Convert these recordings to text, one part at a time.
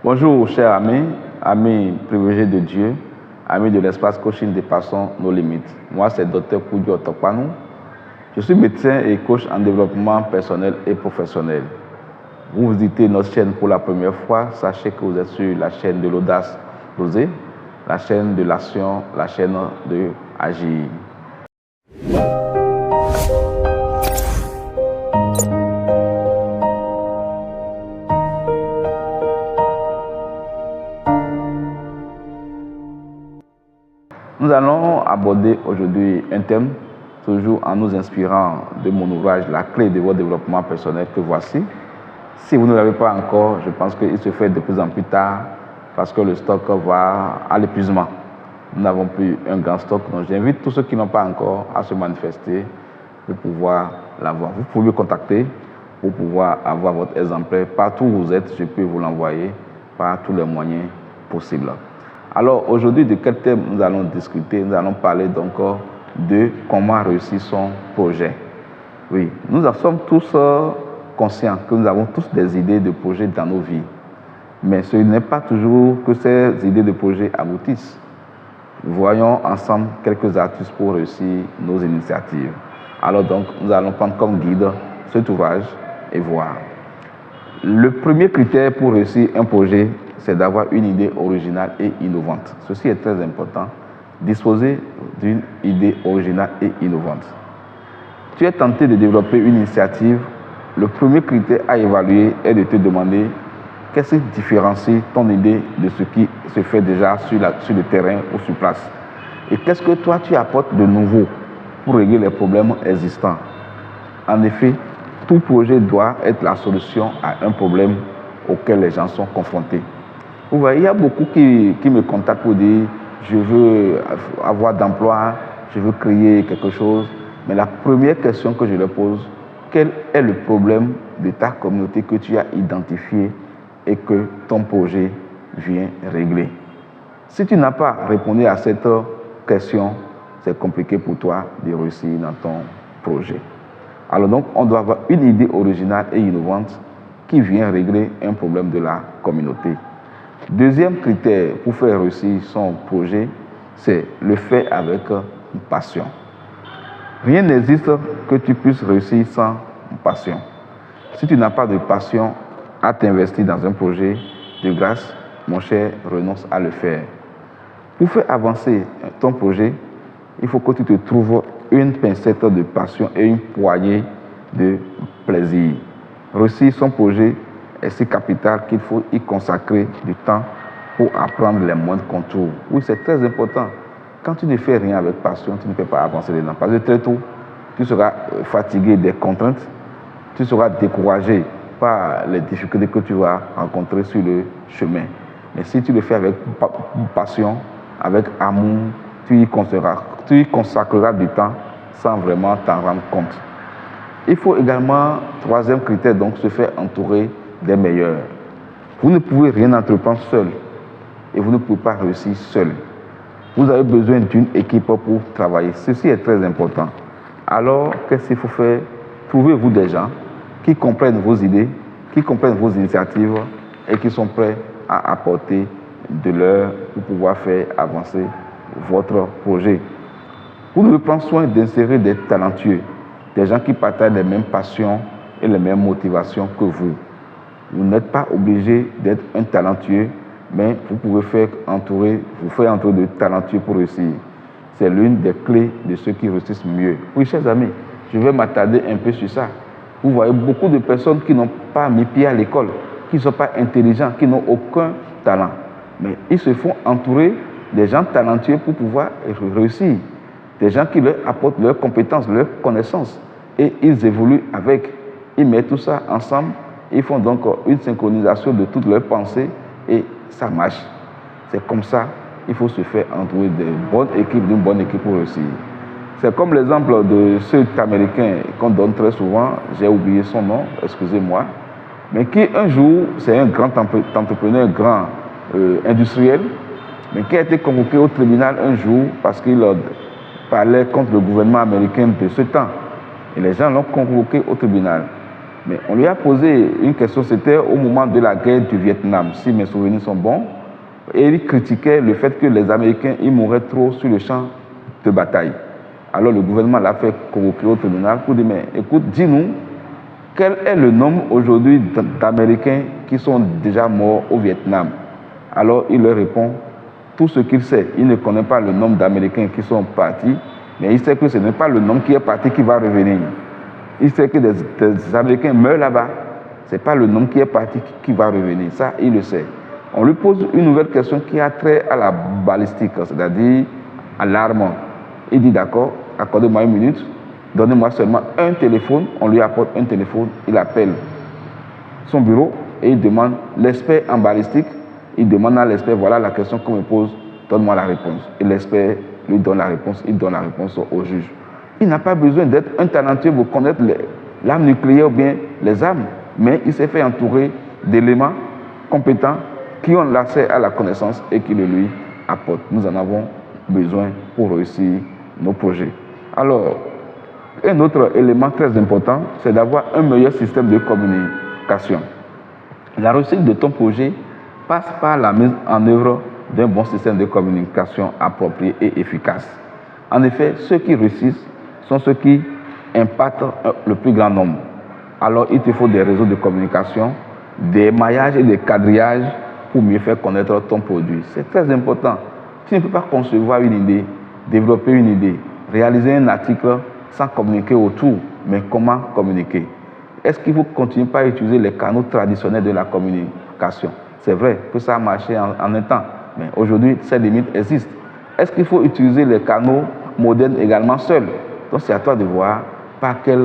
Bonjour chers amis, amis privilégiés de Dieu, amis de l'espace coaching dépassant nos limites. Moi c'est Dr Koudio Tokpanou. Je suis médecin et coach en développement personnel et professionnel. Vous visitez notre chaîne pour la première fois, sachez que vous êtes sur la chaîne de l'audace d'oser, la chaîne de l'action, la chaîne de agir. Nous allons aborder aujourd'hui un thème, toujours en nous inspirant de mon ouvrage « La clé de votre développement personnel » que voici. Si vous ne l'avez pas encore, je pense qu'il se fait de plus en plus tard parce que le stock va à l'épuisement. Nous n'avons plus un grand stock, donc j'invite tous ceux qui n'ont pas encore à se manifester pour pouvoir l'avoir. Vous pouvez me contacter pour pouvoir avoir votre exemplaire. Partout où vous êtes, je peux vous l'envoyer par tous les moyens possibles. Alors aujourd'hui, de quel thème nous allons discuter? Nous allons parler donc de comment réussir son projet. Oui, nous en sommes tous conscients que nous avons tous des idées de projets dans nos vies. Mais ce n'est pas toujours que ces idées de projets aboutissent. Voyons ensemble quelques astuces pour réussir nos initiatives. Alors donc, nous allons prendre comme guide cet ouvrage et voir. Le premier critère pour réussir un projet, c'est d'avoir une idée originale et innovante. Ceci est très important. Disposer d'une idée originale et innovante. Tu es tenté de développer une initiative. Le premier critère à évaluer est de te demander qu'est-ce qui différencie ton idée de ce qui se fait déjà sur le terrain ou sur place. Et qu'est-ce que toi tu apportes de nouveau pour régler les problèmes existants. En effet, tout projet doit être la solution à un problème auquel les gens sont confrontés. Vous voyez, il y a beaucoup qui me contactent pour dire je veux avoir d'emploi, je veux créer quelque chose. Mais la première question que je leur pose, quel est le problème de ta communauté que tu as identifié et que ton projet vient régler? Si tu n'as pas répondu à cette question, c'est compliqué pour toi de réussir dans ton projet. Alors donc, on doit avoir une idée originale et innovante qui vient régler un problème de la communauté. Deuxième critère pour faire réussir son projet, c'est le faire avec passion. Rien n'existe que tu puisses réussir sans passion. Si tu n'as pas de passion à t'investir dans un projet, de grâce, mon cher, renonce à le faire. Pour faire avancer ton projet, il faut que tu te trouves une pincette de passion et une poignée de plaisir. Réussir son projet est si capital qu'il faut y consacrer du temps pour apprendre les moindres contours. Oui, c'est très important. Quand tu ne fais rien avec passion, tu ne peux pas avancer dedans. Parce que très tôt, tu seras fatigué des contraintes, tu seras découragé par les difficultés que tu vas rencontrer sur le chemin. Mais si tu le fais avec passion, avec amour, tu y consacreras du temps sans vraiment t'en rendre compte. Il faut également, troisième critère, donc se faire entourer des meilleurs. Vous ne pouvez rien entreprendre seul et vous ne pouvez pas réussir seul. Vous avez besoin d'une équipe pour travailler. Ceci est très important. Alors, qu'est-ce qu'il faut faire? Trouvez-vous des gens qui comprennent vos idées, qui comprennent vos initiatives et qui sont prêts à apporter de leur pour pouvoir faire avancer votre projet. Vous devez prendre soin d'insérer des talentueux, des gens qui partagent les mêmes passions et les mêmes motivations que vous. Vous n'êtes pas obligé d'être un talentueux, mais vous pouvez vous faire entourer de talentueux pour réussir. C'est l'une des clés de ceux qui réussissent mieux. Oui, chers amis, je vais m'attarder un peu sur ça. Vous voyez beaucoup de personnes qui n'ont pas mis pied à l'école, qui ne sont pas intelligents, qui n'ont aucun talent. Mais ils se font entourer des gens talentueux pour pouvoir réussir. Des gens qui leur apportent leurs compétences, leurs connaissances. Et ils évoluent avec. Ils mettent tout ça ensemble. Ils font donc une synchronisation de toutes leurs pensées et ça marche. C'est comme ça, il faut se faire entourer d'une bonne équipe pour réussir. C'est comme l'exemple de cet Américain qu'on donne très souvent, j'ai oublié son nom, excusez-moi, mais qui un jour, c'est un grand entrepreneur, un grand industriel, mais qui a été convoqué au tribunal un jour parce qu'il parlait contre le gouvernement américain de ce temps. Et les gens l'ont convoqué au tribunal. Mais on lui a posé une question, c'était au moment de la guerre du Vietnam, si mes souvenirs sont bons, et il critiquait le fait que les Américains ils mouraient trop sur le champ de bataille. Alors le gouvernement l'a fait convoquer au tribunal pour dire, mais écoute, dis-nous, quel est le nombre aujourd'hui d'Américains qui sont déjà morts au Vietnam? Alors il leur répond tout ce qu'il sait. Il ne connaît pas le nombre d'Américains qui sont partis, mais il sait que ce n'est pas le nombre qui est parti qui va revenir. Il sait que des Américains meurent là-bas. Ce n'est pas le nombre qui est parti qui va revenir. Ça, il le sait. On lui pose une nouvelle question qui a trait à la balistique, c'est-à-dire à l'arme. Il dit d'accord, accordez-moi une minute, donnez-moi seulement un téléphone. On lui apporte un téléphone, il appelle son bureau et il demande l'expert en balistique. Il demande à l'expert, voilà la question qu'on me pose, donne-moi la réponse. Et l'expert lui donne la réponse, il donne la réponse au juge. Il n'a pas besoin d'être un talentueux pour connaître l'arme nucléaire ou bien les armes, mais il s'est fait entourer d'éléments compétents qui ont l'accès à la connaissance et qui le lui apportent. Nous en avons besoin pour réussir nos projets. Alors, un autre élément très important, c'est d'avoir un meilleur système de communication. La réussite de ton projet passe par la mise en œuvre d'un bon système de communication approprié et efficace. En effet, ceux qui réussissent sont ceux qui impactent le plus grand nombre. Alors, il te faut des réseaux de communication, des maillages et des quadrillages pour mieux faire connaître ton produit. C'est très important. Tu ne peux pas concevoir une idée, développer une idée, réaliser un article sans communiquer autour. Mais comment communiquer? Est-ce qu'il faut continuer par utiliser les canaux traditionnels de la communication? C'est vrai que ça a marché en un temps, mais aujourd'hui, ces limites existent. Est-ce qu'il faut utiliser les canaux modernes également seuls? Donc, c'est à toi de voir par quel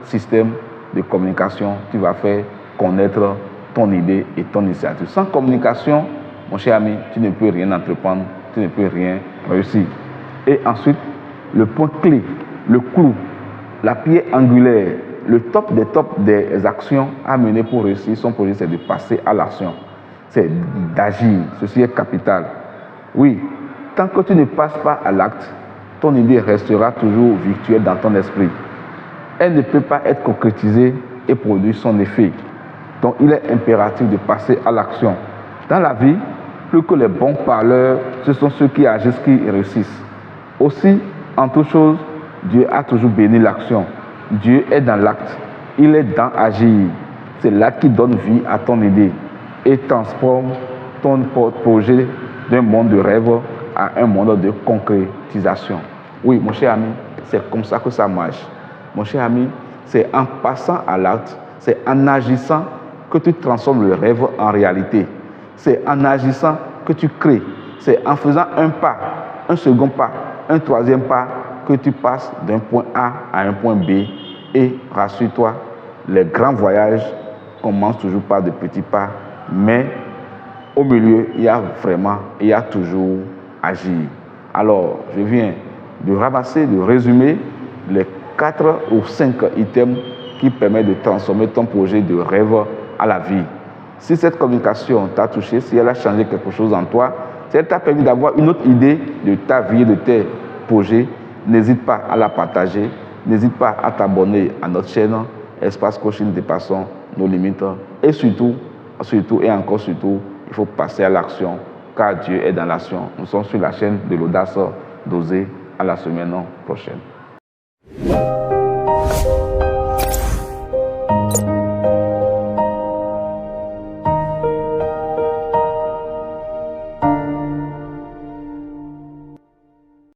système de communication tu vas faire connaître ton idée et ton initiative. Sans communication, mon cher ami, tu ne peux rien entreprendre, tu ne peux rien réussir. Et ensuite, le point clé, le clou, la pierre angulaire, le top des tops des actions à mener pour réussir son projet, c'est de passer à l'action. C'est d'agir. Ceci est capital. Oui, tant que tu ne passes pas à l'acte, ton idée restera toujours virtuelle dans ton esprit. Elle ne peut pas être concrétisée et produire son effet. Donc, il est impératif de passer à l'action. Dans la vie, plus que les bons parleurs, ce sont ceux qui agissent qui réussissent. Aussi, en toute chose, Dieu a toujours béni l'action. Dieu est dans l'acte. Il est dans agir. C'est l'acte qui donne vie à ton idée et transforme ton projet d'un monde de rêve à un monde de concrétisation. Oui, mon cher ami, c'est comme ça que ça marche. Mon cher ami, c'est en passant à l'acte, c'est en agissant que tu transformes le rêve en réalité. C'est en agissant que tu crées. C'est en faisant un pas, un second pas, un troisième pas, que tu passes d'un point A à un point B. Et rassure-toi, les grands voyages commencent toujours par de petits pas, mais au milieu, il y a toujours agir. Alors, je viens de ramasser, de résumer les 4 ou 5 items qui permettent de transformer ton projet de rêve à la vie. Si cette communication t'a touché, si elle a changé quelque chose en toi, si elle t'a permis d'avoir une autre idée de ta vie, de tes projets, n'hésite pas à la partager, n'hésite pas à t'abonner à notre chaîne Espace Coaching Dépassons nos limites. Et surtout, et encore surtout, il faut passer à l'action, car Dieu est dans l'action. Nous sommes sur la chaîne de l'audace d'oser. À la semaine prochaine.